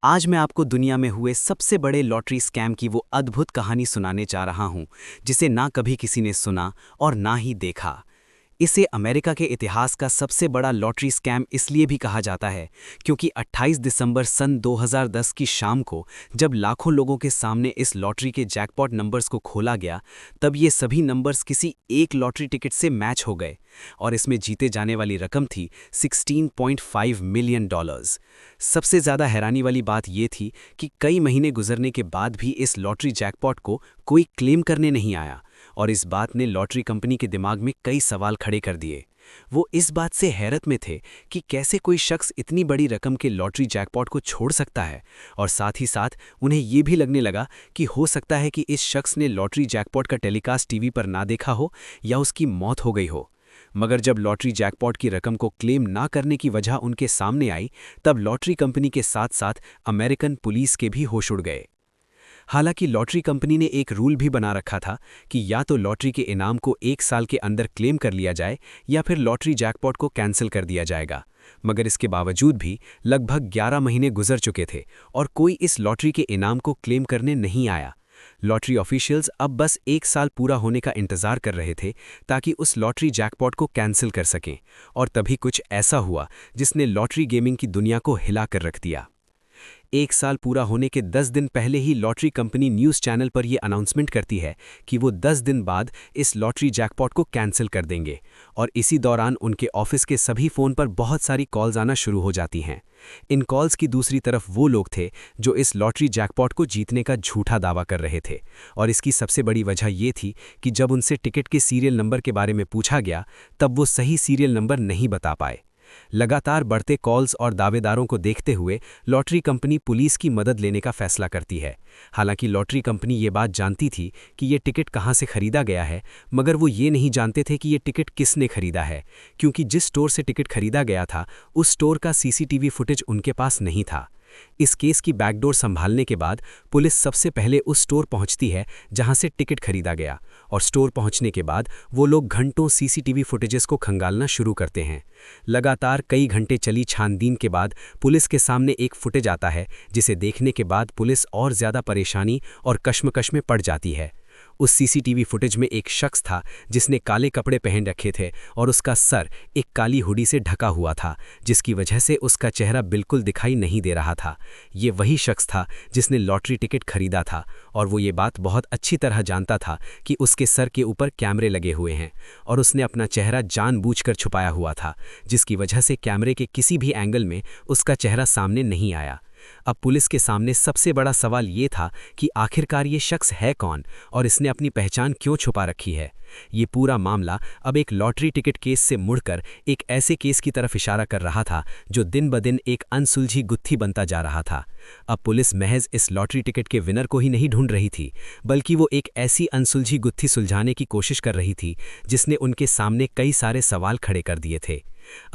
आज मैं आपको दुनिया में हुए सबसे बड़े लॉटरी स्कैम की वो अद्भुत कहानी सुनाने जा रहा हूं, जिसे ना कभी किसी ने सुना और ना ही देखा। इसे अमेरिका के इतिहास का सबसे बड़ा लॉटरी स्कैम इसलिए भी कहा जाता है क्योंकि 28 दिसंबर सन 2010 की शाम को जब लाखों लोगों के सामने इस लॉटरी के जैकपॉट नंबर्स को खोला गया, तब ये सभी नंबर्स किसी एक लॉटरी टिकट से मैच हो गए और इसमें जीते जाने वाली रकम थी $16.5 मिलियन। सबसे ज़्यादा हैरानी वाली बात ये थी कि कई महीने गुजरने के बाद भी इस लॉटरी जैकपॉट को कोई क्लेम करने नहीं आया और इस बात ने लॉटरी कंपनी के दिमाग में कई सवाल खड़े कर दिए। वो इस बात से हैरत में थे कि कैसे कोई शख्स इतनी बड़ी रकम के लॉटरी जैकपॉट को छोड़ सकता है, और साथ ही साथ उन्हें ये भी लगने लगा कि हो सकता है कि इस शख्स ने लॉटरी जैकपॉट का टेलीकास्ट टीवी पर ना देखा हो या उसकी मौत हो गई हो। मगर जब लॉटरी जैकपॉट की रकम को क्लेम ना करने की वजह उनके सामने आई, तब लॉटरी कंपनी के साथ साथ अमेरिकन पुलिस के भी होश उड़ गए। हालांकि लॉटरी कंपनी ने एक रूल भी बना रखा था कि या तो लॉटरी के इनाम को 1 साल के अंदर क्लेम कर लिया जाए या फिर लॉटरी जैकपॉट को कैंसिल कर दिया जाएगा। मगर इसके बावजूद भी लगभग 11 महीने गुजर चुके थे और कोई इस लॉटरी के इनाम को क्लेम करने नहीं आया। लॉटरी ऑफिशियल्स अब बस 1 साल पूरा होने का इंतजार कर रहे थे ताकि उस लॉटरी जैकपॉट को कैंसिल कर सकें, और तभी कुछ ऐसा हुआ जिसने लॉटरी गेमिंग की दुनिया को हिला कर रख दिया। 1 साल पूरा होने के 10 दिन पहले ही लॉटरी कंपनी न्यूज़ चैनल पर यह अनाउंसमेंट करती है कि वो 10 दिन बाद इस लॉटरी जैकपॉट को कैंसिल कर देंगे, और इसी दौरान उनके ऑफिस के सभी फ़ोन पर बहुत सारी कॉल्स आना शुरू हो जाती हैं। इन कॉल्स की दूसरी तरफ वो लोग थे जो इस लॉटरी जैकपॉट को जीतने का झूठा दावा कर रहे थे, और इसकी सबसे बड़ी वजह ये थी कि जब उनसे टिकट के सीरियल नंबर के बारे में पूछा गया, तब वो सही सीरियल नंबर नहीं बता पाए। लगातार बढ़ते कॉल्स और दावेदारों को देखते हुए लॉटरी कंपनी पुलिस की मदद लेने का फैसला करती है। हालांकि लॉटरी कंपनी ये बात जानती थी कि ये टिकट कहां से खरीदा गया है, मगर वो ये नहीं जानते थे कि ये टिकट किसने खरीदा है, क्योंकि जिस स्टोर से टिकट खरीदा गया था उस स्टोर का सीसीटीवी फुटेज उनके पास नहीं था। इस केस की बैकडोर संभालने के बाद पुलिस सबसे पहले उस स्टोर पहुंचती है जहां से टिकट खरीदा गया, और स्टोर पहुंचने के बाद वो लोग घंटों सीसीटीवी फुटेजेस को खंगालना शुरू करते हैं। लगातार कई घंटे चली छानबीन के बाद पुलिस के सामने एक फुटेज आता है जिसे देखने के बाद पुलिस और ज़्यादा परेशानी और कश्मकश में पड़ जाती है। उस सीसीटीवी फुटेज में एक शख्स था जिसने काले कपड़े पहन रखे थे और उसका सर एक काली हुडी से ढका हुआ था, जिसकी वजह से उसका चेहरा बिल्कुल दिखाई नहीं दे रहा था। ये वही शख्स था जिसने लॉटरी टिकट खरीदा था, और वो ये बात बहुत अच्छी तरह जानता था कि उसके सर के ऊपर कैमरे लगे हुए हैं, और उसने अपना चेहरा जानबूझकर छुपाया हुआ था, जिसकी वजह से कैमरे के किसी भी एंगल में उसका चेहरा सामने नहीं आया। अब पुलिस के सामने सबसे बड़ा सवाल ये था कि आखिरकार ये शख्स है कौन और इसने अपनी पहचान क्यों छुपा रखी है। ये पूरा मामला अब एक लॉटरी टिकट केस से मुड़कर एक ऐसे केस की तरफ इशारा कर रहा था जो दिन ब दिन एक अनसुलझी गुत्थी बनता जा रहा था। अब पुलिस महज इस लॉटरी टिकट के विनर को ही नहीं ढूंढ रही थी, बल्कि वो एक ऐसी अनसुलझी गुत्थी सुलझाने की कोशिश कर रही थी जिसने उनके सामने कई सारे सवाल खड़े कर दिए थे।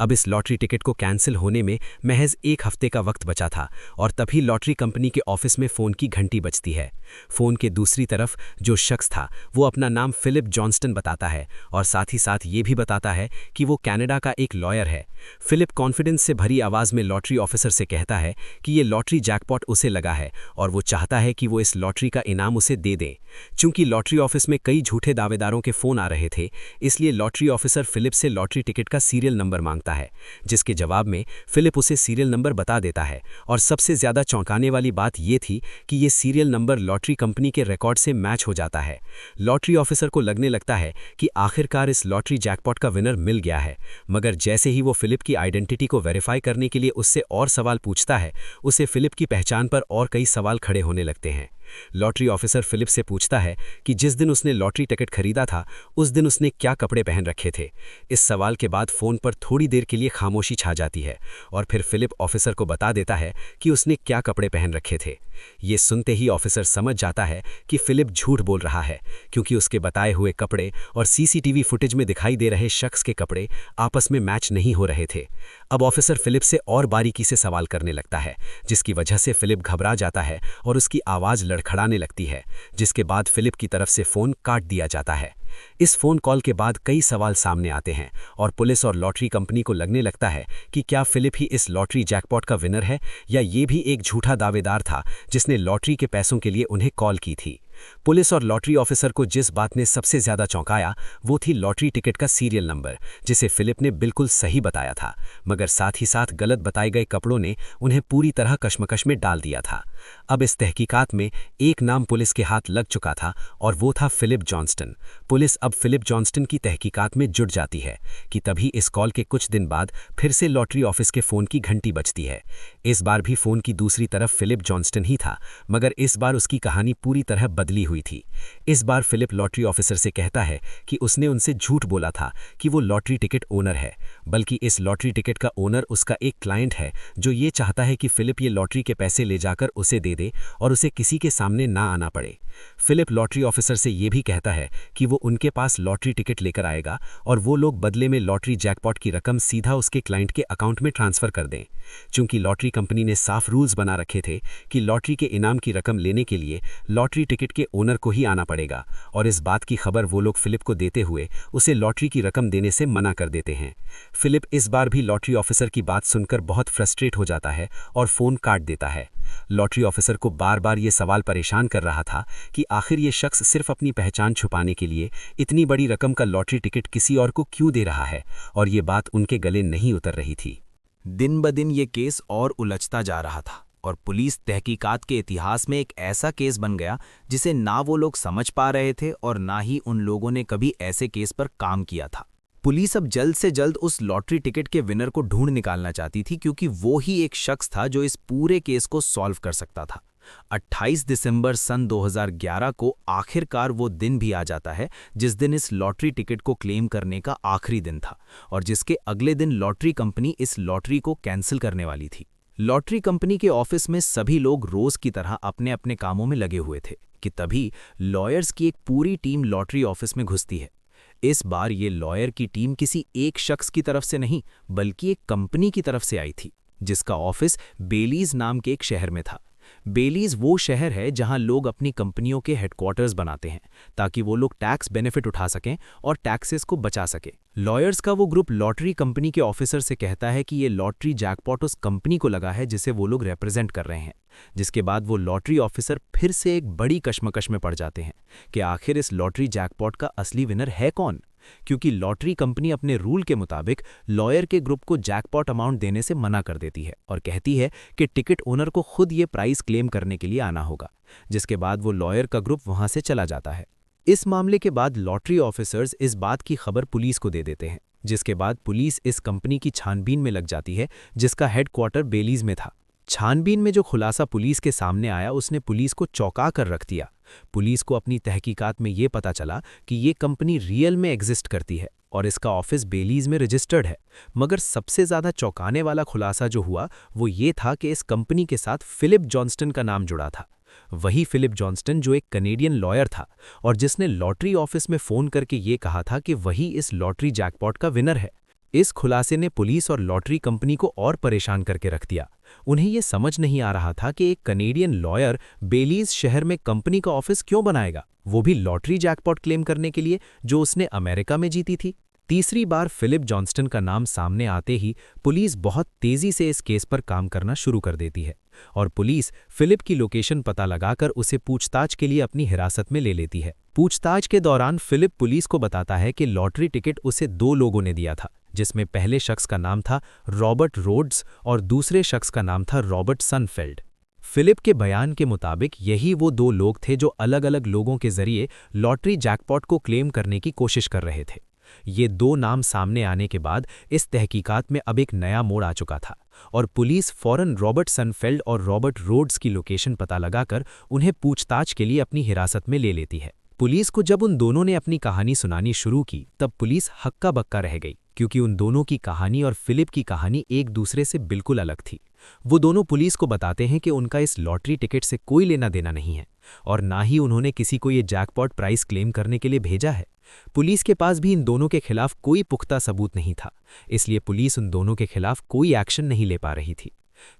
अब इस लॉटरी टिकट को कैंसिल होने में महज 1 हफ्ते का वक्त बचा था, और तभी लॉटरी कंपनी के ऑफिस में फ़ोन की घंटी बजती है। फ़ोन के दूसरी तरफ जो शख्स था वो अपना नाम फिलिप जॉन्स्टन बताता है, और साथ ही साथ ये भी बताता है कि वो कनाडा का एक लॉयर है। फिलिप कॉन्फिडेंस से भरी आवाज़ में लॉटरी ऑफिसर से कहता है कि ये लॉटरी जैकपॉट उसे लगा है और वो चाहता है कि वो इस लॉटरी का इनाम उसे दे दें। चूंकि लॉटरी ऑफिस में कई झूठे दावेदारों के फ़ोन आ रहे थे, इसलिए लॉटरी ऑफिसर फिलिप से लॉटरी टिकट का सीरियल नंबर मांगता है, जिसके जवाब में फिलिप उसे सीरियल नंबर बता देता है। और सबसे ज़्यादा चौंकाने वाली बात यह थी कि ये सीरियल नंबर लॉटरी कंपनी के रिकॉर्ड से मैच हो जाता है। लॉटरी ऑफिसर को लगने लगता है कि आखिरकार इस लॉटरी जैकपॉट का विनर मिल गया है, मगर जैसे ही वो फिलिप की आइडेंटिटी को वेरीफाई करने के लिए उससे और सवाल पूछता है, उसे फिलिप की पहचान पर और कई सवाल खड़े होने लगते हैं। लॉटरी ऑफिसर फिलिप से पूछता है कि जिस दिन उसने लॉटरी टिकट खरीदा था उस दिन उसने क्या कपड़े पहन रखे थे। इस सवाल के बाद फ़ोन पर थोड़ी देर के लिए खामोशी छा जाती है, और फिर फिलिप ऑफिसर को बता देता है कि उसने क्या कपड़े पहन रखे थे। ये सुनते ही ऑफिसर समझ जाता है कि फिलिप झूठ बोल रहा है, क्योंकि उसके बताए हुए कपड़े और सीसीटीवी फुटेज में दिखाई दे रहे शख्स के कपड़े आपस में मैच नहीं हो रहे थे। अब ऑफिसर फिलिप से और बारीकी से सवाल करने लगता है, जिसकी वजह से फिलिप घबरा जाता है और उसकी आवाज़ लड़खड़ाने लगती है, जिसके बाद फिलिप की तरफ से फ़ोन काट दिया जाता है। इस फ़ोन कॉल के बाद कई सवाल सामने आते हैं और पुलिस और लॉटरी कंपनी को लगने लगता है कि क्या फिलिप ही इस लॉटरी जैकपॉट का विनर है या ये भी एक झूठा दावेदार था जिसने लॉटरी के पैसों के लिए उन्हें कॉल की थी। पुलिस और लॉटरी ऑफिसर को जिस बात ने सबसे ज्यादा चौंकाया वो थी लॉटरी टिकट का सीरियल नंबर, जिसे फिलिप ने बिल्कुल सही बताया था, मगर साथ ही साथ गलत बताए गए कपड़ों ने उन्हें पूरी तरह कश्मकश में डाल दिया था। अब इस तहकीकात में एक नाम पुलिस के हाथ लग चुका था और वो था फिलिप जॉन्स्टन। पुलिस अब फिलिप जॉन्स्टन की तहकीकात में जुट जाती है कि तभी इस कॉल के कुछ दिन बाद फिर से लॉटरी ऑफिस के फ़ोन की घंटी बजती है। इस बार भी फ़ोन की दूसरी तरफ फिलिप जॉन्स्टन ही था, मगर इस बार उसकी कहानी पूरी तरह बदली हुई थी। इस बार फिलिप लॉटरी ऑफिसर से कहता है कि उसने उनसे झूठ बोला था कि वो लॉटरी टिकट ओनर है, बल्कि इस लॉटरी टिकट का ओनर उसका एक क्लाइंट है जो ये चाहता है कि फिलिप ये लॉटरी के पैसे ले जाकर उसे दे दे और उसे किसी के सामने ना आना पड़े। फिलिप लॉटरी ऑफिसर से ये भी कहता है कि वो उनके पास लॉटरी टिकट लेकर आएगा और वो लोग बदले में लॉटरी जैकपॉट की रकम सीधा उसके क्लाइंट के अकाउंट में ट्रांसफर कर दें। चूंकि लॉटरी कंपनी ने साफ रूल्स बना रखे थे कि लॉटरी के इनाम की रकम लेने के लिए लॉटरी टिकट के ओनर को ही आना पड़ेगा, और इस बात की खबर वो लोग फिलिप को देते हुए उसे लॉटरी की रकम देने से मना कर देते हैं। फिलिप इस बार भी लॉटरी ऑफिसर की बात सुनकर बहुत फ्रस्ट्रेट हो जाता है और फ़ोन काट देता है। लॉटरी ऑफिसर को बार बार ये सवाल परेशान कर रहा था कि आखिर ये शख्स सिर्फ अपनी पहचान छुपाने के लिए इतनी बड़ी रकम का लॉटरी टिकट किसी और को क्यों दे रहा है, और ये बात उनके गले नहीं उतर रही थी। दिन ब दिन ये केस और उलझता जा रहा था और पुलिस तहकीकात के इतिहास में एक ऐसा केस बन गया जिसे ना वो लोग समझ पा रहे थे और ना ही उन लोगों ने कभी ऐसे केस पर काम किया था। पुलिस अब जल्द से जल्द उस लॉटरी टिकट के विनर को ढूंढ निकालना चाहती थी, क्योंकि वो ही एक शख्स था जो इस पूरे केस को सॉल्व कर सकता था। 28 दिसंबर सन 2011 को आखिरकार वो दिन भी आ जाता है जिस दिन इस लॉटरी टिकट को क्लेम करने का आखिरी दिन था और जिसके अगले दिन लॉटरी कंपनी इस लॉटरी को कैंसिल करने वाली थी। लॉटरी कंपनी के ऑफिस में सभी लोग रोज की तरह अपने अपने कामों में लगे हुए थे कि तभी लॉयर्स की एक पूरी टीम लॉटरी ऑफिस में घुसती है। इस बार ये लॉयर की टीम किसी एक शख्स की तरफ से नहीं बल्कि एक कंपनी की तरफ से आई थी जिसका ऑफिस बेलीज नाम के एक शहर में था। बेलीज वो शहर है जहां लोग अपनी कंपनियों के हेडक्वार्टर्स बनाते हैं ताकि वो लोग टैक्स बेनिफिट उठा सकें और टैक्सेस को बचा सकें। लॉयर्स का वो ग्रुप लॉटरी कंपनी के ऑफिसर से कहता है कि ये लॉटरी जैकपॉट उस कंपनी को लगा है जिसे वो लोग रिप्रेजेंट कर रहे हैं, जिसके बाद वो लॉटरी ऑफिसर फिर से एक बड़ी कश्मकश में पड़ जाते हैं कि आखिर इस लॉटरी जैकपॉट का असली विनर है कौन, क्योंकि लॉटरी कंपनी अपने रूल के मुताबिक लॉयर के ग्रुप को जैकपॉट अमाउंट देने से मना कर देती है और कहती है कि टिकट ओनर को खुद ये प्राइस क्लेम करने के लिए आना होगा, जिसके बाद वो लॉयर का ग्रुप वहां से चला जाता है। इस मामले के बाद लॉटरी ऑफिसर्स इस बात की खबर पुलिस को दे देते हैं, जिसके बाद पुलिस इस कंपनी की छानबीन में लग जाती है जिसका हेडक्वार्टर बेलीज में था। छानबीन में जो खुलासा पुलिस के सामने आया उसने पुलिस को चौंका कर रख दिया। पुलिस को अपनी तहकीकात में ये पता चला कि ये कंपनी रियल में एग्जिस्ट करती है और इसका ऑफिस बेलीज में रजिस्टर्ड है, मगर सबसे ज़्यादा चौंकाने वाला खुलासा जो हुआ वो ये था कि इस कंपनी के साथ फिलिप जॉन्स्टन का नाम जुड़ा था। वही फिलिप जॉन्स्टन जो एक कनेडियन लॉयर था और जिसने लॉटरी ऑफिस में फ़ोन करके ये कहा था कि वही इस लॉटरी जैकपॉट का विनर है। इस खुलासे ने पुलिस और लॉटरी कंपनी को और परेशान करके रख दिया। उन्हें यह समझ नहीं आ रहा था कि एक कनेडियन लॉयर बेलीज शहर में कंपनी का ऑफिस क्यों बनाएगा, वो भी लॉटरी जैकपॉट क्लेम करने के लिए जो उसने अमेरिका में जीती थी। तीसरी बार फिलिप जॉन्स्टन का नाम सामने आते ही पुलिस बहुत तेजी से इस केस पर काम करना शुरू कर देती है और पुलिस फिलिप की लोकेशन पता लगाकर उसे पूछताछ के लिए अपनी हिरासत में ले लेती है। पूछताछ के दौरान फिलिप पुलिस को बताता है कि लॉटरी टिकट उसे 2 लोगों ने दिया था, जिसमें पहले शख्स का नाम था रॉबर्ट रोड्स और दूसरे शख्स का नाम था रॉबर्ट सनफेल्ड। फिलिप के बयान के मुताबिक यही वो 2 लोग थे जो अलग अलग लोगों के जरिए लॉटरी जैकपॉट को क्लेम करने की कोशिश कर रहे थे। ये 2 नाम सामने आने के बाद इस तहकीकात में अब एक नया मोड़ आ चुका था और पुलिस फौरन रॉबर्ट सनफेल्ड और रॉबर्ट रोड्स की लोकेशन पता लगाकर उन्हें पूछताछ के लिए अपनी हिरासत में ले लेती है। पुलिस को जब उन दोनों ने अपनी कहानी सुनानी शुरू की तब पुलिस हक्का बक्का रह गई, क्योंकि उन दोनों की कहानी और फिलिप की कहानी एक दूसरे से बिल्कुल अलग थी। वो दोनों पुलिस को बताते हैं कि उनका इस लॉटरी टिकट से कोई लेना देना नहीं है और ना ही उन्होंने किसी को ये जैकपॉट प्राइस क्लेम करने के लिए भेजा है। पुलिस के पास भी इन दोनों के खिलाफ कोई पुख्ता सबूत नहीं था, इसलिए पुलिस उन दोनों के खिलाफ कोई एक्शन नहीं ले पा रही थी।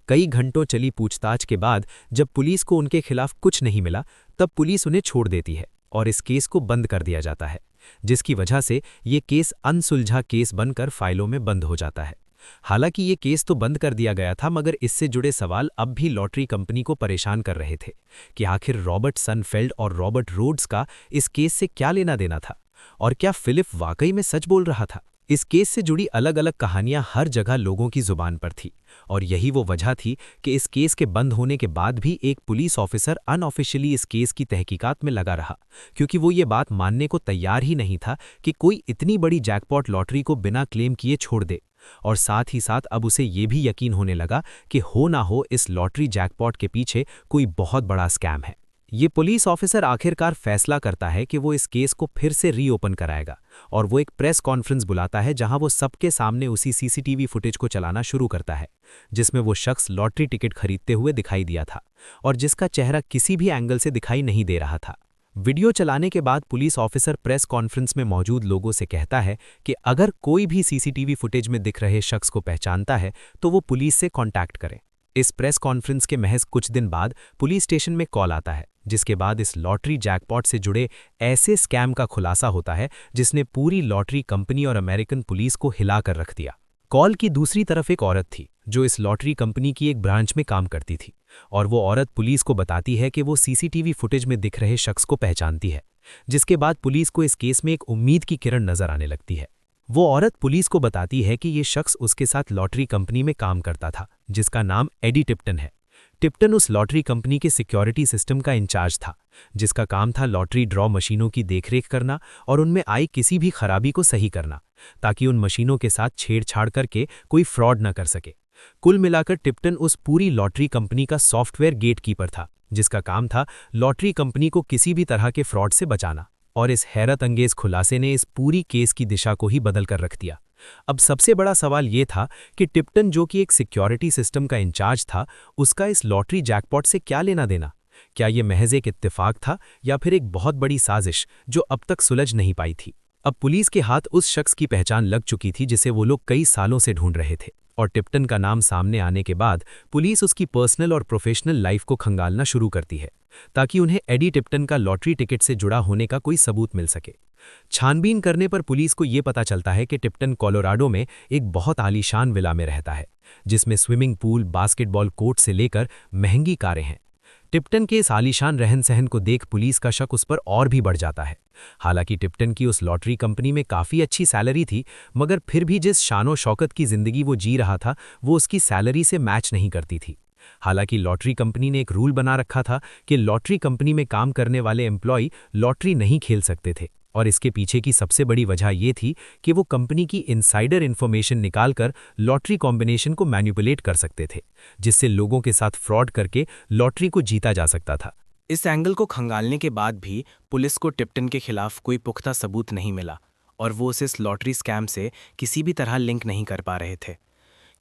कई घंटों चली पूछताछ के बाद जब पुलिस को उनके खिलाफ कुछ नहीं मिला तब पुलिस उन्हें छोड़ देती है और इस केस को बंद कर दिया जाता है। जिसकी वजह से ये केस अनसुलझा केस बनकर फाइलों में बंद हो जाता है। हालांकि ये केस तो बंद कर दिया गया था, मगर इससे जुड़े सवाल अब भी लॉटरी कंपनी को परेशान कर रहे थे कि आखिर रॉबर्ट सनफेल्ड और रॉबर्ट रोड्स का इस केस से क्या लेना देना था, और क्या फिलिप वाकई में सच बोल रहा था। इस केस से जुड़ी अलग अलग कहानियां हर जगह लोगों की जुबान पर थी, और यही वो वजह थी कि इस केस के बंद होने के बाद भी एक पुलिस ऑफिसर अनऑफिशियली इस केस की तहकीकात में लगा रहा, क्योंकि वो ये बात मानने को तैयार ही नहीं था कि कोई इतनी बड़ी जैकपॉट लॉटरी को बिना क्लेम किए छोड़ दे। और साथ ही साथ अब उसे ये भी यकीन होने लगा कि हो ना हो इस लॉटरी जैकपॉट के पीछे कोई बहुत बड़ा स्कैम है। ये पुलिस ऑफिसर आखिरकार फैसला करता है कि वो इस केस को फिर से रीओपन कराएगा, और वो एक प्रेस कॉन्फ्रेंस बुलाता है जहां वो सबके सामने उसी सीसीटीवी फुटेज को चलाना शुरू करता है जिसमें वो शख्स लॉटरी टिकट खरीदते हुए दिखाई दिया था और जिसका चेहरा किसी भी एंगल से दिखाई नहीं दे रहा था। वीडियो चलाने के बाद पुलिस ऑफिसर प्रेस कॉन्फ्रेंस में मौजूद लोगों से कहता है कि अगर कोई भी सीसीटीवी फुटेज में दिख रहे शख्स को पहचानता है तो वो पुलिस से कांटेक्ट करे। इस प्रेस कॉन्फ्रेंस के महज कुछ दिन बाद पुलिस स्टेशन में कॉल आता है, जिसके बाद इस लॉटरी जैकपॉट से जुड़े ऐसे स्कैम का खुलासा होता है जिसने पूरी लॉटरी कंपनी और अमेरिकन पुलिस को हिलाकर रख दिया। कॉल की दूसरी तरफ एक औरत थी जो इस लॉटरी कंपनी की एक ब्रांच में काम करती थी, और वो औरत पुलिस को बताती है कि वो सीसीटीवी फुटेज में दिख रहे शख्स को पहचानती है, जिसके बाद पुलिस को इस केस में एक उम्मीद की किरण नजर आने लगती है। वो औरत पुलिस को बताती है कि ये शख्स उसके साथ लॉटरी कंपनी में काम करता था, जिसका नाम एडी टिप्टन है। टिप्टन उस लॉटरी कंपनी के सिक्योरिटी सिस्टम का इंचार्ज था, जिसका काम था लॉटरी ड्रॉ मशीनों की देखरेख करना और उनमें आई किसी भी खराबी को सही करना, ताकि उन मशीनों के साथ छेड़छाड़ करके कोई फ्रॉड न कर सके। कुल मिलाकर टिप्टन उस पूरी लॉटरी कंपनी का सॉफ्टवेयर गेटकीपर था, जिसका काम था लॉटरी कंपनी को किसी भी तरह के फ्रॉड से बचाना। और इस हैरत अंगेज खुलासे ने इस पूरी केस की दिशा को ही बदल कर रख दिया। अब सबसे बड़ा सवाल ये था कि टिप्टन, जो कि एक सिक्योरिटी सिस्टम का इंचार्ज था, उसका इस लॉटरी जैकपॉट से क्या लेना देना। क्या ये महज एक इत्तेफाक था या फिर एक बहुत बड़ी साजिश जो अब तक सुलझ नहीं पाई थी। अब पुलिस के हाथ उस शख्स की पहचान लग चुकी थी जिसे वो लोग कई सालों से ढूंढ रहे थे, और टिप्टन का नाम सामने आने के बाद पुलिस उसकी पर्सनल और प्रोफेशनल लाइफ को खंगालना शुरू करती है, ताकि उन्हें एडी टिप्टन का लॉटरी टिकट से जुड़ा होने का कोई सबूत मिल सके। छानबीन करने पर पुलिस को ये पता चलता है कि टिप्टन कोलोराडो में एक बहुत आलीशान विला में रहता है, जिसमें स्विमिंग पूल, बास्केटबॉल कोर्ट से लेकर महंगी कारें हैं। टिप्टन के इस आलीशान रहन सहन को देख पुलिस का शक उस पर और भी बढ़ जाता है। हालांकि टिप्टन की उस लॉटरी कंपनी में काफ़ी अच्छी सैलरी थी, मगर फिर भी जिस शानो शौकत की जिंदगी वो जी रहा था वो उसकी सैलरी से मैच नहीं करती थी। हालांकि लॉटरी कंपनी ने एक रूल बना रखा था कि लॉटरी कंपनी में काम करने वाले एम्प्लॉय लॉटरी नहीं खेल सकते थे, और इसके पीछे की सबसे बड़ी वजह ये थी कि वो कंपनी की इनसाइडर इन्फॉर्मेशन निकालकर लॉटरी कॉम्बिनेशन को मैनिपुलेट कर सकते थे, जिससे लोगों के साथ फ्रॉड करके लॉटरी को जीता जा सकता था। इस एंगल को खंगालने के बाद भी पुलिस को टिप्टन के खिलाफ कोई पुख्ता सबूत नहीं मिला, और वो उसे इस लॉटरी स्कैम से किसी भी तरह लिंक नहीं कर पा रहे थे,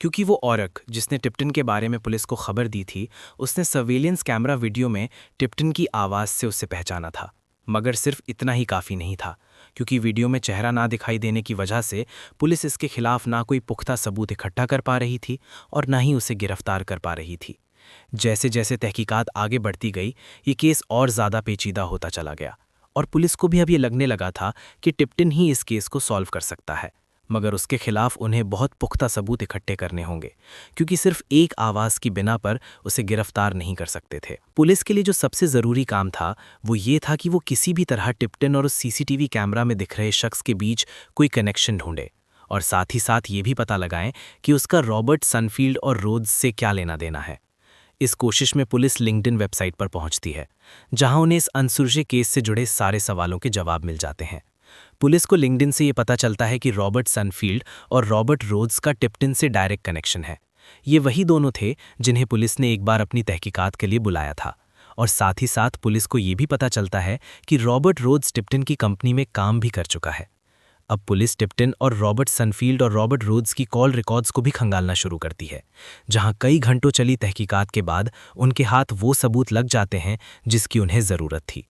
क्योंकि वो औरत जिसने टिप्टन के बारे में पुलिस को खबर दी थी, उसने सर्वेलेंस कैमरा वीडियो में टिप्टन की आवाज़ से उसे पहचाना था। मगर सिर्फ इतना ही काफ़ी नहीं था, क्योंकि वीडियो में चेहरा ना दिखाई देने की वजह से पुलिस इसके खिलाफ ना कोई पुख्ता सबूत इकट्ठा कर पा रही थी और ना ही उसे गिरफ्तार कर पा रही थी। जैसे जैसे तहकीकात आगे बढ़ती गई, ये केस और ज़्यादा पेचीदा होता चला गया, और पुलिस को भी अब ये लगने लगा था कि टिप्टन ही इस केस को सॉल्व कर सकता है। मगर उसके खिलाफ उन्हें बहुत पुख्ता सबूत इकट्ठे करने होंगे, क्योंकि सिर्फ एक आवाज़ की बिना पर उसे गिरफ्तार नहीं कर सकते थे। पुलिस के लिए जो सबसे ज़रूरी काम था वो ये था कि वो किसी भी तरह टिप्टन और उस सीसीटीवी कैमरा में दिख रहे शख्स के बीच कोई कनेक्शन ढूंढे, और साथ ही साथ ये भी पता लगाएं कि उसका रॉबर्ट सनफील्ड और रोड्स से क्या लेना देना है। इस कोशिश में पुलिस लिंक्डइन वेबसाइट पर पहुंचती है, जहां उन्हें इस अनसुलझे केस से जुड़े सारे सवालों के जवाब मिल जाते हैं। पुलिस को लिंक्डइन से ये पता चलता है कि रॉबर्ट सनफील्ड और रॉबर्ट रोड्स का टिप्टन से डायरेक्ट कनेक्शन है। ये वही दोनों थे जिन्हें पुलिस ने एक बार अपनी तहकीकात के लिए बुलाया था, और साथ ही साथ पुलिस को ये भी पता चलता है कि रॉबर्ट रोड्स टिप्टन की कंपनी में काम भी कर चुका है। अब पुलिस टिप्टन और रॉबर्ट सनफील्ड और रॉबर्ट रोड्स की कॉल रिकॉर्ड्स को भी खंगालना शुरू करती है, जहां कई घंटों चली तहकीकात के बाद उनके हाथ वो सबूत लग जाते हैं जिसकी उन्हें ज़रूरत थी।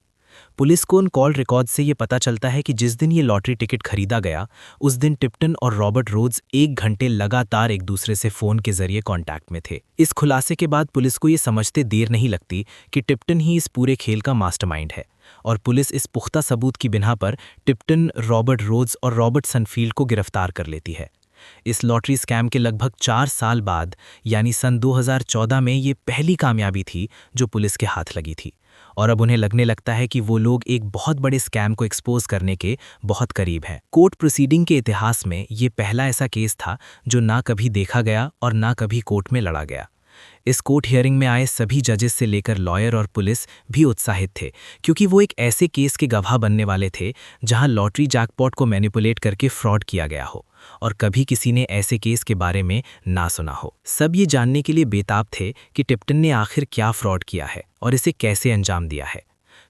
पुलिस को उन कॉल रिकॉर्ड से ये पता चलता है कि जिस दिन ये लॉटरी टिकट खरीदा गया, उस दिन टिप्टन और रॉबर्ट रोड्स 1 घंटे लगातार एक दूसरे से फ़ोन के जरिए कांटेक्ट में थे। इस खुलासे के बाद पुलिस को ये समझते देर नहीं लगती कि टिप्टन ही इस पूरे खेल का मास्टरमाइंड है, और पुलिस इस पुख्ता सबूत की बिना पर टिप्टन, रॉबर्ट रोड्स और रॉबर्ट सनफील्ड को गिरफ्तार कर लेती है। इस लॉटरी स्कैम के लगभग 4 साल बाद यानी सन 2014 में ये पहली कामयाबी थी जो पुलिस के हाथ लगी थी, और अब उन्हें लगने लगता है कि वो लोग एक बहुत बड़े स्कैम को एक्सपोज करने के बहुत करीब हैं। कोर्ट प्रोसीडिंग के इतिहास में ये पहला ऐसा केस था जो ना कभी देखा गया और ना कभी कोर्ट में लड़ा गया। इस कोर्ट हियरिंग में आए सभी जजेस से लेकर लॉयर और पुलिस भी उत्साहित थे, क्योंकि वो एक ऐसे केस के गवाह बनने वाले थे जहां लॉटरी जैकपॉट को मैनिपुलेट करके फ्रॉड किया गया हो और कभी किसी ने ऐसे केस के बारे में ना सुना हो। सब ये जानने के लिए बेताब थे कि टिप्टन ने आखिर क्या फ्रॉड किया है और इसे कैसे अंजाम दिया है।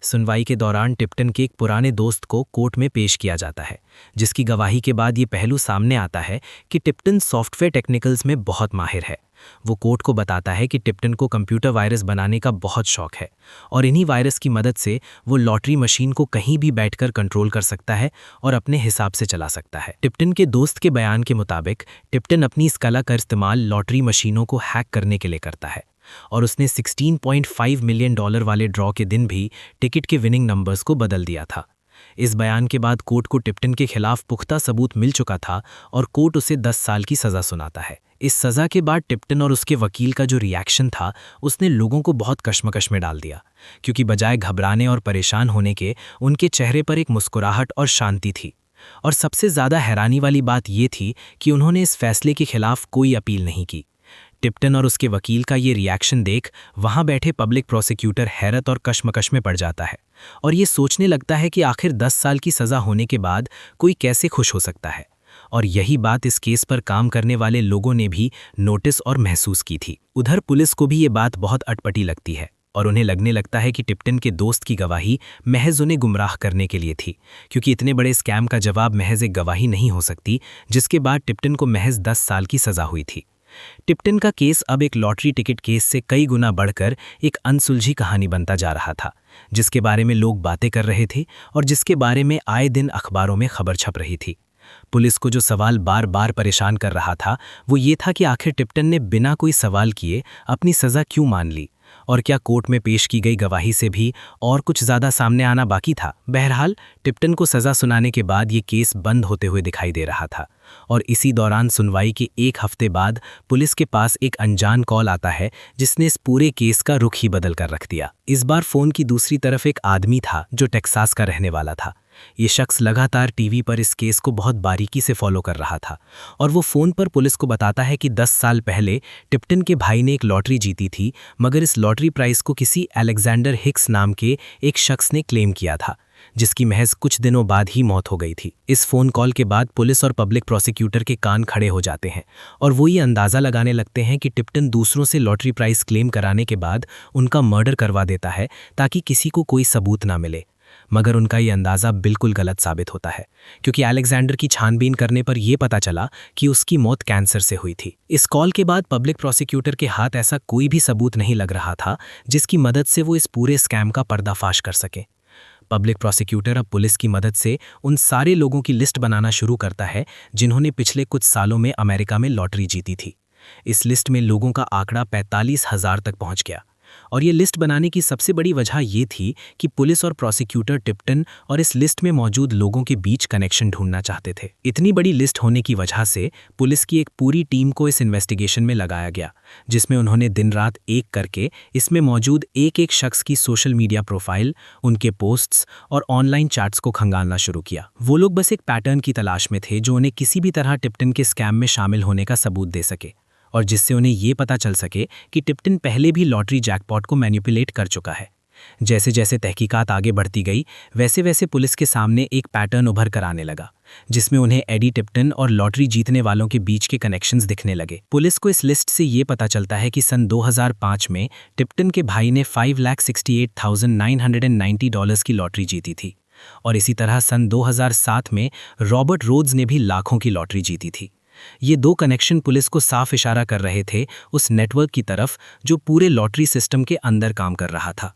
सुनवाई के दौरान टिप्टन के एक पुराने दोस्त को कोर्ट में पेश किया जाता है, जिसकी गवाही के बाद ये पहलू सामने आता है कि टिप्टन सॉफ्टवेयर टेक्निकल्स में बहुत माहिर है। वो कोर्ट को बताता है कि टिप्टन को कंप्यूटर वायरस बनाने का बहुत शौक है और इन्हीं वायरस की मदद से वो लॉटरी मशीन को कहीं भी बैठकर कंट्रोल कर सकता है और अपने हिसाब से चला सकता है। टिप्टन के दोस्त के बयान के मुताबिक टिप्टन अपनी इस कला का इस्तेमाल लॉटरी मशीनों को हैक करने के लिए करता है और उसने $16.5 मिलियन वाले ड्रॉ के दिन भी टिकट के विनिंग नंबर्स को बदल दिया था। इस बयान के बाद कोर्ट को टिप्टन के खिलाफ पुख्ता सबूत मिल चुका था और कोर्ट उसे 10 साल की सज़ा सुनाता है। इस सज़ा के बाद टिप्टन और उसके वकील का जो रिएक्शन था उसने लोगों को बहुत कश्मकश में डाल दिया, क्योंकि बजाय घबराने और परेशान होने के उनके चेहरे पर एक मुस्कुराहट और शांति थी। और सबसे ज़्यादा हैरानी वाली बात ये थी कि उन्होंने इस फैसले के खिलाफ कोई अपील नहीं की। टिप्टन और उसके वकील का ये रिएक्शन देख वहाँ बैठे पब्लिक प्रोसिक्यूटर हैरत और कश्मकश में पड़ जाता है और ये सोचने लगता है कि आखिर 10 साल की सज़ा होने के बाद कोई कैसे खुश हो सकता है। और यही बात इस केस पर काम करने वाले लोगों ने भी नोटिस और महसूस की थी। उधर पुलिस को भी ये बात बहुत अटपटी लगती है और उन्हें लगने लगता है कि टिप्टन के दोस्त की गवाही महज उन्हें गुमराह करने के लिए थी, क्योंकि इतने बड़े स्कैम का जवाब महज एक गवाही नहीं हो सकती, जिसके बाद टिप्टन को महज 10 साल की सज़ा हुई थी। टिप्टन का केस अब एक लॉटरी टिकट केस से कई गुना बढ़कर एक अनसुलझी कहानी बनता जा रहा था, जिसके बारे में लोग बातें कर रहे थे और जिसके बारे में आए दिन अखबारों में खबर छप रही थी। पुलिस को जो सवाल बार बार परेशान कर रहा था वो ये था कि आखिर टिप्टन ने बिना कोई सवाल किए अपनी सज़ा क्यों मान ली, और क्या कोर्ट में पेश की गई गवाही से भी और कुछ ज़्यादा सामने आना बाकी था। बहरहाल टिप्टन को सज़ा सुनाने के बाद ये केस बंद होते हुए दिखाई दे रहा था और इसी दौरान सुनवाई के 1 हफ्ते बाद पुलिस के पास एक अनजान कॉल आता है जिसने इस पूरे केस का रुख ही बदल कर रख दिया। इस बार फ़ोन की दूसरी तरफ एक आदमी था जो टेक्सास का रहने वाला था। ये शख्स लगातार टीवी पर इस केस को बहुत बारीकी से फॉलो कर रहा था और वो फ़ोन पर पुलिस को बताता है कि 10 साल पहले टिप्टन के भाई ने एक लॉटरी जीती थी, मगर इस लॉटरी प्राइस को किसी अलेक्जेंडर हिक्स नाम के एक शख्स ने क्लेम किया था, जिसकी महज कुछ दिनों बाद ही मौत हो गई थी। इस फ़ोन कॉल के बाद पुलिस और पब्लिक प्रोसिक्यूटर के कान खड़े हो जाते हैं और वो ये अंदाज़ा लगाने लगते हैं कि टिप्टन दूसरों से लॉटरी प्राइस क्लेम कराने के बाद उनका मर्डर करवा देता है ताकि किसी को कोई सबूत ना मिले। मगर उनका ये अंदाज़ा बिल्कुल गलत साबित होता है, क्योंकि अलेक्जेंडर की छानबीन करने पर यह पता चला कि उसकी मौत कैंसर से हुई थी। इस कॉल के बाद पब्लिक प्रोसिक्यूटर के हाथ ऐसा कोई भी सबूत नहीं लग रहा था जिसकी मदद से वो इस पूरे स्कैम का पर्दाफाश कर सके। पब्लिक प्रोसिक्यूटर अब पुलिस की मदद से उन सारे लोगों की लिस्ट बनाना शुरू करता है जिन्होंने पिछले कुछ सालों में अमेरिका में लॉटरी जीती थी। इस लिस्ट में लोगों का आंकड़ा 45,000 तक पहुंच गया और ये लिस्ट बनाने की सबसे बड़ी वजह ये थी कि पुलिस और प्रोसिक्यूटर टिप्टन और इस लिस्ट में मौजूद लोगों के बीच कनेक्शन ढूंढना चाहते थे। इतनी बड़ी लिस्ट होने की वजह से पुलिस की एक पूरी टीम को इस इन्वेस्टिगेशन में लगाया गया, जिसमें उन्होंने दिन रात एक करके इसमें मौजूद एक एक शख्स की सोशल मीडिया प्रोफाइल, उनके पोस्ट्स और ऑनलाइन चैट्स को खंगालना शुरू किया। वो लोग बस एक पैटर्न की तलाश में थे जो उन्हें किसी भी तरह टिप्टन के स्कैम में शामिल होने का सबूत दे सके और जिससे उन्हें ये पता चल सके कि टिप्टन पहले भी लॉटरी जैकपॉट को मैनिपुलेट कर चुका है। जैसे जैसे तहकीकात आगे बढ़ती गई वैसे वैसे पुलिस के सामने एक पैटर्न उभर कर आने लगा, जिसमें उन्हें एडी टिप्टन और लॉटरी जीतने वालों के बीच के कनेक्शंस दिखने लगे। पुलिस को इस लिस्ट से ये पता चलता है कि सन 2005 में टिप्टन के भाई ने $5,68,990 की लॉटरी जीती थी और इसी तरह सन 2007 में रॉबर्ट रोड्स ने भी लाखों की लॉटरी जीती थी। ये दो कनेक्शन पुलिस को साफ इशारा कर रहे थे उस नेटवर्क की तरफ जो पूरे लॉटरी सिस्टम के अंदर काम कर रहा था।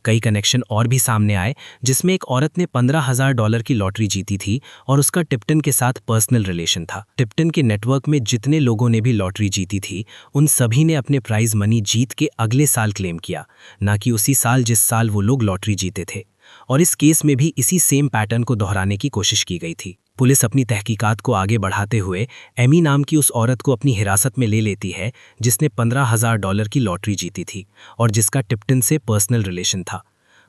कई कनेक्शन और भी सामने आए, जिसमें एक औरत ने $15,000 की लॉटरी जीती थी और उसका टिप्टन के साथ पर्सनल रिलेशन था। टिप्टन के नेटवर्क में जितने लोगों ने भी लॉटरी जीती थी उन सभी ने अपने प्राइज मनी जीत के अगले साल क्लेम किया, ना कि उसी साल जिस साल वो लोग लॉटरी जीते थे। और इस केस में भी इसी सेम पैटर्न को दोहराने की कोशिश की गई थी। पुलिस अपनी तहकीकात को आगे बढ़ाते हुए एमी नाम की उस औरत को अपनी हिरासत में ले लेती है जिसने $15,000 की लॉटरी जीती थी और जिसका टिप्टन से पर्सनल रिलेशन था।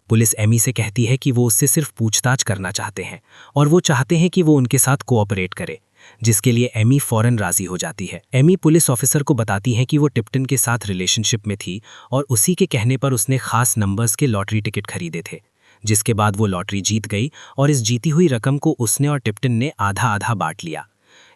पुलिस एमी से कहती है कि वो उससे सिर्फ पूछताछ करना चाहते हैं और वो चाहते हैं कि वो उनके साथ कोऑपरेट करे, जिसके लिए एमी फौरन राजी हो जाती है। एमी पुलिस ऑफिसर को बताती है कि वो टिप्टन के साथ रिलेशनशिप में थी और उसी के कहने पर उसने खास नंबर्स के लॉटरी टिकट खरीदे थे, जिसके बाद वो लॉटरी जीत गई और इस जीती हुई रकम को उसने और टिप्टन ने आधा आधा बांट लिया।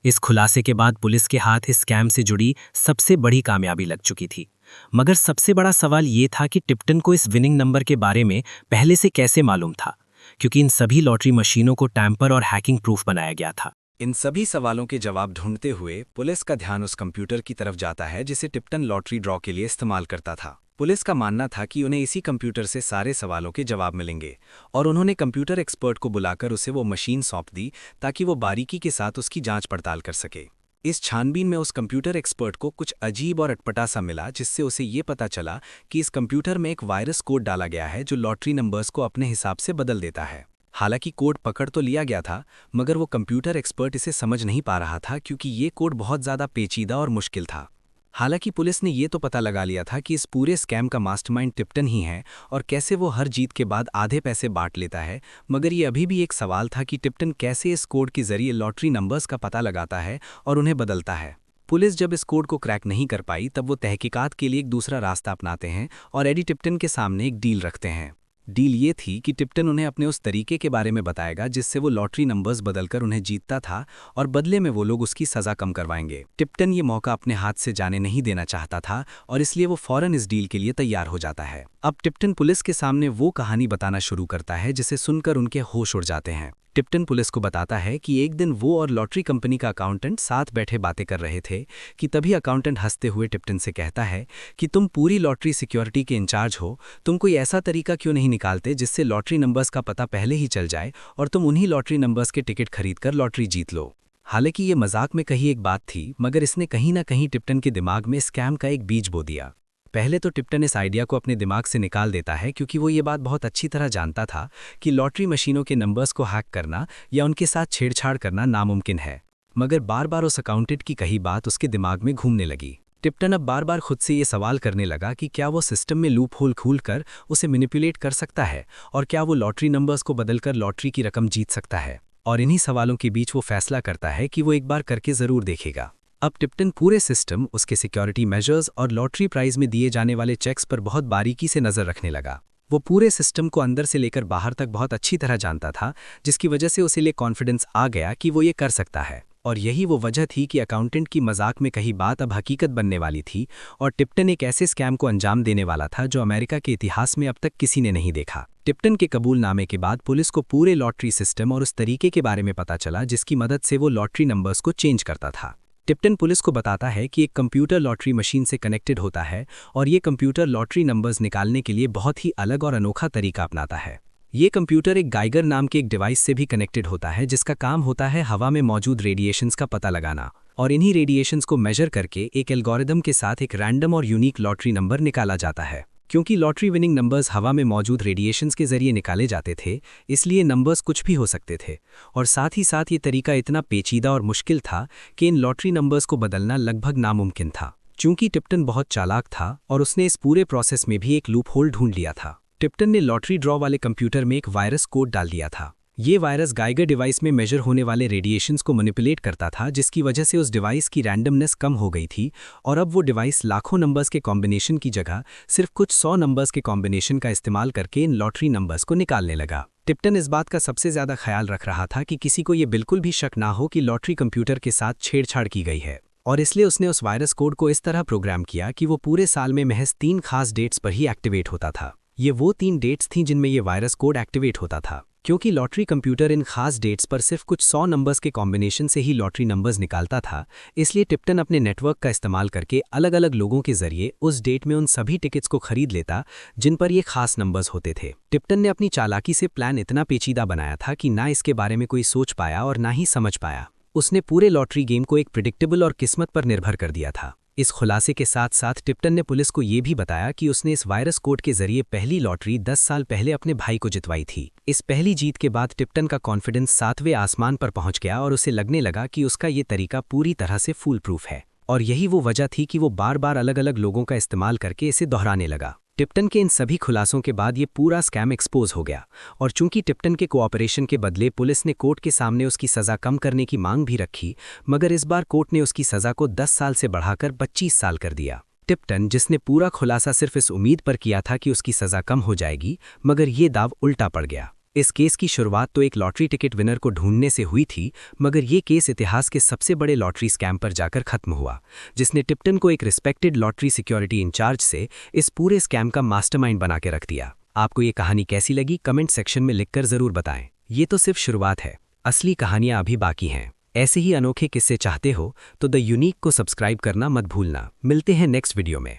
इस खुलासे के बाद पुलिस के हाथ इस स्कैम से जुड़ी सबसे बड़ी कामयाबी लग चुकी थी। मगर सबसे बड़ा सवाल ये था कि टिप्टन को इस विनिंग नंबर के बारे में पहले से कैसे मालूम था, क्योंकि इन सभी लॉटरी मशीनों को टैंपर और हैकिंग प्रूफ बनाया गया था। इन सभी सवालों के जवाब ढूंढते हुए पुलिस का ध्यान उस कंप्यूटर की तरफ जाता है जिसे टिप्टन लॉटरी ड्रॉ के लिए इस्तेमाल करता था। पुलिस का मानना था कि उन्हें इसी कंप्यूटर से सारे सवालों के जवाब मिलेंगे और उन्होंने कंप्यूटर एक्सपर्ट को बुलाकर उसे वो मशीन सौंप दी ताकि वो बारीकी के साथ उसकी जांच पड़ताल कर सके। इस छानबीन में उस कंप्यूटर एक्सपर्ट को कुछ अजीब और अटपटा सा मिला, जिससे उसे ये पता चला कि इस कंप्यूटर में एक वायरस कोड डाला गया है जो लॉटरी नंबर्स को अपने हिसाब से बदल देता है। हालांकि कोड पकड़ तो लिया गया था, मगर वो कंप्यूटर एक्सपर्ट इसे समझ नहीं पा रहा था क्योंकि ये कोड बहुत ज़्यादा पेचीदा और मुश्किल था। हालांकि पुलिस ने ये तो पता लगा लिया था कि इस पूरे स्कैम का मास्टरमाइंड टिप्टन ही है और कैसे वो हर जीत के बाद आधे पैसे बांट लेता है, मगर ये अभी भी एक सवाल था कि टिप्टन कैसे इस कोड के जरिए लॉटरी नंबर्स का पता लगाता है और उन्हें बदलता है। पुलिस जब इस कोड को क्रैक नहीं कर पाई तब वो तहकीकात के लिए एक दूसरा रास्ता अपनाते हैं और एडी टिप्टन के सामने एक डील रखते हैं। डील ये थी कि टिप्टन उन्हें अपने उस तरीके के बारे में बताएगा जिससे वो लॉटरी नंबर्स बदलकर उन्हें जीतता था और बदले में वो लोग उसकी सज़ा कम करवाएंगे। टिप्टन ये मौका अपने हाथ से जाने नहीं देना चाहता था और इसलिए वो फौरन इस डील के लिए तैयार हो जाता है। अब टिप्टन पुलिस के सामने वो कहानी बताना शुरू करता है जिसे सुनकर उनके होश उड़ जाते हैं। टिप्टन पुलिस को बताता है कि एक दिन वो और लॉटरी कंपनी का अकाउंटेंट साथ बैठे बातें कर रहे थे कि तभी अकाउंटेंट हंसते हुए टिप्टन से कहता है कि तुम पूरी लॉटरी सिक्योरिटी के इंचार्ज हो, तुम कोई ऐसा तरीका क्यों नहीं निकालते जिससे लॉटरी नंबर्स का पता पहले ही चल जाए और तुम उन्हीं लॉटरी नंबर्स के टिकट खरीदकर लॉटरी जीत लो। हालांकि ये मजाक में कही एक बात थी, मगर इसने कहीं ना कहीं टिप्टन के दिमाग में स्कैम का एक बीज बो दिया। पहले तो टिप्टन इस आइडिया को अपने दिमाग से निकाल देता है क्योंकि वो ये बात बहुत अच्छी तरह जानता था कि लॉटरी मशीनों के नंबर्स को हैक करना या उनके साथ छेड़छाड़ करना नामुमकिन है। मगर बार बार उस अकाउंटेंट की कही बात उसके दिमाग में घूमने लगी। टिप्टन अब बार बार खुद से ये सवाल करने लगा कि क्या वो सिस्टम में लूप होल खोलकर उसे मैनिपुलेट कर सकता है और क्या वो लॉटरी नंबर्स को बदलकर लॉटरी की रकम जीत सकता है। और इन्हीं सवालों के बीच वो फैसला करता है कि वो एक बार करके ज़रूर देखेगा। अब टिप्टन पूरे सिस्टम, उसके सिक्योरिटी मेजर्स और लॉटरी प्राइज में दिए जाने वाले चेक्स पर बहुत बारीकी से नज़र रखने लगा। वो पूरे सिस्टम को अंदर से लेकर बाहर तक बहुत अच्छी तरह जानता था, जिसकी वजह से उसे लिए कॉन्फिडेंस आ गया कि वो ये कर सकता है। और यही वो वजह थी कि अकाउंटेंट की मजाक में कही बात अब हकीकत बनने वाली थी और टिप्टन एक ऐसे स्कैम को अंजाम देने वाला था जो अमेरिका के इतिहास में अब तक किसी ने नहीं देखा। टिप्टन के कबूलनामे के बाद पुलिस को पूरे लॉटरी सिस्टम और उस तरीके के बारे में पता चला जिसकी मदद से वो लॉटरी नंबर्स को चेंज करता था। टिप्टन पुलिस को बताता है कि एक कंप्यूटर लॉटरी मशीन से कनेक्टेड होता है और ये कंप्यूटर लॉटरी नंबर्स निकालने के लिए बहुत ही अलग और अनोखा तरीका अपनाता है। ये कंप्यूटर एक गाइगर नाम के एक डिवाइस से भी कनेक्टेड होता है जिसका काम होता है हवा में मौजूद रेडिएशंस का पता लगाना और इन्हीं रेडिएशंस को मेजर करके एक एल्गोरिदम के साथ एक रैंडम और यूनिक लॉटरी नंबर निकाला जाता है। क्योंकि लॉटरी विनिंग नंबर्स हवा में मौजूद रेडिएशंस के जरिए निकाले जाते थे, इसलिए नंबर्स कुछ भी हो सकते थे और साथ ही साथ ये तरीका इतना पेचीदा और मुश्किल था कि इन लॉटरी नंबर्स को बदलना लगभग नामुमकिन था। चूंकि टिप्टन बहुत चालाक था और उसने इस पूरे प्रोसेस में भी एक लूप होल ढूंढ लिया था। टिप्टन ने लॉटरी ड्रॉ वाले कंप्यूटर में एक वायरस कोड डाल दिया था। ये वायरस गाइगर डिवाइस में मेजर होने वाले रेडिएशंस को मैनिपुलेट करता था, जिसकी वजह से उस डिवाइस की रैंडमनेस कम हो गई थी और अब वो डिवाइस लाखों नंबर्स के कॉम्बिनेशन की जगह सिर्फ कुछ 100 नंबर्स के कॉम्बिनेशन का इस्तेमाल करके इन लॉटरी नंबर्स को निकालने लगा। टिप्टन इस बात का सबसे ज़्यादा ख्याल रख रहा था कि किसी को ये बिल्कुल भी शक ना हो कि लॉटरी कंप्यूटर के साथ छेड़छाड़ की गई है और इसलिए उसने उस वायरस कोड को इस तरह प्रोग्राम किया कि वो पूरे साल में महज 3 खास डेट्स पर ही एक्टिवेट होता था। ये वो 3 डेट्स थीं जिनमें ये वायरस कोड एक्टिवेट होता था। क्योंकि लॉटरी कंप्यूटर इन खास डेट्स पर सिर्फ कुछ 100 नंबर्स के कॉम्बिनेशन से ही लॉटरी नंबर्स निकालता था, इसलिए टिप्टन अपने नेटवर्क का इस्तेमाल करके अलग अलग लोगों के जरिए उस डेट में उन सभी टिकट्स को खरीद लेता जिन पर ये खास नंबर्स होते थे। टिप्टन ने अपनी चालाकी से प्लान इतना पेचीदा बनाया था कि ना इसके बारे में कोई सोच पाया और ना ही समझ पाया। उसने पूरे लॉटरी गेम को एक प्रिडिक्टेबल और किस्मत पर निर्भर कर दिया था। इस खुलासे के साथ साथ टिप्टन ने पुलिस को ये भी बताया कि उसने इस वायरस कोड के जरिए पहली लॉटरी 10 साल पहले अपने भाई को जितवाई थी। इस पहली जीत के बाद टिप्टन का कॉन्फिडेंस 7वें आसमान पर पहुंच गया और उसे लगने लगा कि उसका ये तरीका पूरी तरह से फूल प्रूफ है। और यही वो वजह थी कि वो बार बार अलग अलग लोगों का इस्तेमाल करके इसे दोहराने लगा। टिप्टन के इन सभी खुलासों के बाद ये पूरा स्कैम एक्सपोज हो गया और चूंकि टिप्टन के कोऑपरेशन के बदले पुलिस ने कोर्ट के सामने उसकी सज़ा कम करने की मांग भी रखी, मगर इस बार कोर्ट ने उसकी सज़ा को 10 साल से बढ़ाकर 25 साल कर दिया। टिप्टन, जिसने पूरा खुलासा सिर्फ इस उम्मीद पर किया था कि उसकी सज़ा कम हो जाएगी, मगर ये दाव उल्टा पड़ गया। इस केस की शुरुआत तो एक लॉटरी टिकट विनर को ढूंढने से हुई थी, मगर ये केस इतिहास के सबसे बड़े लॉटरी स्कैम पर जाकर खत्म हुआ, जिसने टिप्टन को एक रिस्पेक्टेड लॉटरी सिक्योरिटी इंचार्ज से इस पूरे स्कैम का मास्टरमाइंड बना के रख दिया। आपको ये कहानी कैसी लगी कमेंट सेक्शन में लिखकर ज़रूर बताएं। ये तो सिर्फ शुरुआत है, असली कहानियां अभी बाकी हैं। ऐसे ही अनोखे किस्से चाहते हो तो द यूनिक को सब्सक्राइब करना मत भूलना। मिलते हैं नेक्स्ट वीडियो में।